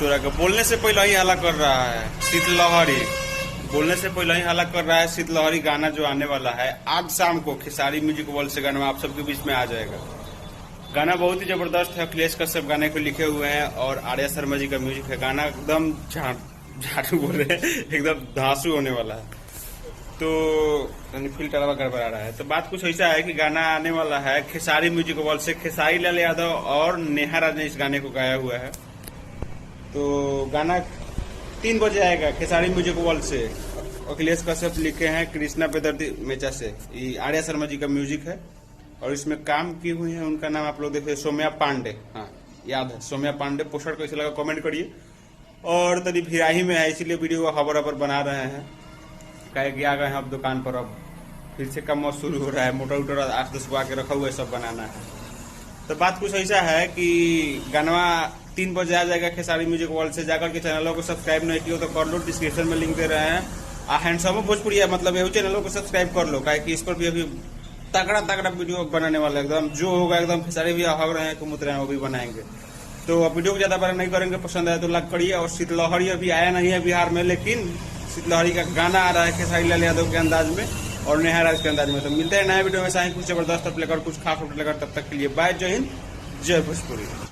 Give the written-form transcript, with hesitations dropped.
तोरा के बोलने से पहले ही हल्ला कर रहा है शीतलहरी। बोलने से पहले ही हल्ला कर रहा है शीतलहरी गाना जो आने वाला है आज शाम को खेसारी म्यूजिक वर्ल्ड से गाना आप सबके बीच में आ जाएगा। गाना बहुत ही जबरदस्त है। अखिलेश कश्यप गाने को लिखे हुए हैं और आर्या शर्मा जी का म्यूजिक है। गाना एकदम झाड़ू बोल रहे हैं, एकदम धांसू होने वाला है। तो फिल्टर गड़बड़ा रहा है। तो बात कुछ ऐसा है कि गाना आने वाला है खेसारी म्यूजिक वर्ल्ड से। खेसारी लाल यादव और नेहा राज ने इस गाने को गाया हुआ है। तो गाना 3 बजे आएगा खेसारी म्यूजिक वर्ल्ड से। अखिलेश कश्यप लिखे हैं, कृष्णा बेदर्दी मेचा से। ये आर्या शर्मा जी का म्यूजिक है और इसमें काम की हुई है, उनका नाम आप लोग देखिए सौम्या पांडे। हाँ याद है सौम्या पांडे। पोस्टर कैसे लगा कमेंट करिए। और तभी भिराही में है इसीलिए वीडियो को खबर बना रहे हैं। कहे कि आ गए हैं अब दुकान पर, अब फिर से काम शुरू हो रहा है। मोटर उटर 8-10 को आके रखा हुआ है, सब बनाना है। तो बात कुछ ऐसा है कि गाना 3 बजे आ जाएगा खेसारी म्यूजिक वर्ल्ड से। जाकर के चैनलों को सब्सक्राइब नहीं किया तो कर लो, डिस्क्रिप्शन में लिंक दे रहे हैं। हैंडसम भोजपुरी है, मतलब ये चैनलों को सब्सक्राइब कर लो। कहे कि इस पर भी अभी तगड़ा वीडियो बनाने वाला है। एकदम जो होगा एकदम खेसारी भी हग रहे हैं, कुमुत रहे हैं, वो भी बनाएंगे। तो अब वीडियो को ज्यादा बड़ा नहीं करेंगे। पसंद आए तो लाइक करिए। और शीतलहरी अभी आया नहीं है बिहार में, लेकिन शीतलहरी का गाना आ रहा है खेसारी लाल यादव के अंदाज में और नेहा राज के अंदाज में। तो मिलते हैं नए वीडियो में, साथ कुछ जबरदस्त लेकर कुछ खास लेकर। तब तक के लिए बाय, जय हिंद, जय भोजपुरी।